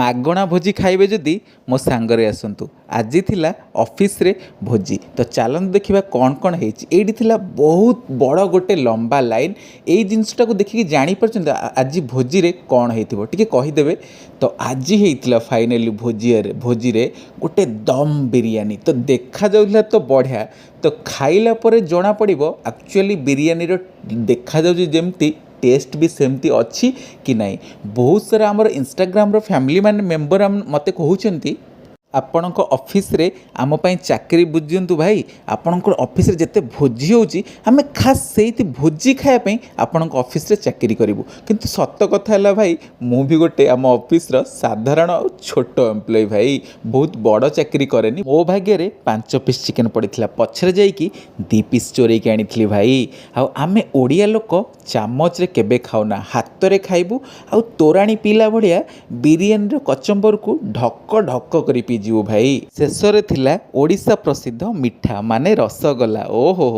ମାଗଣା ଭୋଜି ଖାଇବେ ଯଦି ମୋ ସାଙ୍ଗରେ ଆସନ୍ତୁ। ଆଜି ଥିଲା ଅଫିସରେ ଭୋଜି, ତ ଚାଲନ୍ତୁ ଦେଖିବା କ'ଣ କ'ଣ ହେଇଛି। ଏଇଠି ଥିଲା ବହୁତ ବଡ଼ ଗୋଟେ ଲମ୍ବା ଲାଇନ୍। ଏଇ ଜିନିଷଟାକୁ ଦେଖିକି ଜାଣିପାରୁଛନ୍ତି ଆଜି ଭୋଜିରେ କ'ଣ ହେଇଥିବ, ଟିକେ କହିଦେବେ। ତ ଆଜି ହେଇଥିଲା ଫାଇନାଲି ଭୋଜିରେ ଗୋଟେ ଦମ୍ ବିରିୟାନୀ। ତ ଦେଖାଯାଉଥିଲା ତ ବଢ଼ିଆ, ତ ଖାଇଲା ପରେ ଜଣାପଡ଼ିବ ଆକ୍ଚୁଆଲି ବିରିୟାନୀର ଦେଖାଯାଉଛି ଯେମିତି ଟେଷ୍ଟ ବି ସେମିତି ଅଛି କି ନାହିଁ। ବହୁତ ସାରା ଆମର ଇନଷ୍ଟାଗ୍ରାମର ଫ୍ୟାମିଲି ମେମ୍ବର ମୋତେ କହୁଛନ୍ତି ଆପଣଙ୍କ ଅଫିସରେ ଆମ ପାଇଁ ଚାକିରି ବୁଝନ୍ତୁ ଭାଇ, ଆପଣଙ୍କର ଅଫିସରେ ଯେତେ ଭୋଜି ହେଉଛି ଆମେ ଖାସ୍ ସେଇଠି ଭୋଜି ଖାଇବା ପାଇଁ ଆପଣଙ୍କ ଅଫିସରେ ଚାକିରି କରିବୁ। କିନ୍ତୁ ସତ କଥା ହେଲା ଭାଇ, ମୁଁ ବି ଗୋଟେ ଆମ ଅଫିସର ସାଧାରଣ ଆଉ ଛୋଟ ଏମ୍ପ୍ଲୟି ଭାଇ, ବହୁତ ବଡ଼ ଚାକିରି କରେନି। ମୋ ଭାଗ୍ୟରେ 5 ପିସ୍ ଚିକେନ୍ ପଡ଼ିଥିଲା, ପଛରେ ଯାଇକି 2 ପିସ୍ ଚୋରେଇକି ଆଣିଥିଲି ଭାଇ। ଆଉ ଆମେ ଓଡ଼ିଆ ଲୋକ ଚାମଚରେ କେବେ ଖାଉନା, ହାତରେ ଖାଇବୁ। ଆଉ ତୋରାଣୀ ପିଇଲା ଭଳିଆ ବିରିୟାନୀର କଚମ୍ବରକୁ ଢକ ଢକ କରି ପିଇଯିବୁ ଭାଇ। ଶେଷରେ ଥିଲା ଓଡ଼ିଶା ପ୍ରସିଦ୍ଧ ମିଠା ମାନେ ରସଗୋଲା। ଓହୋ।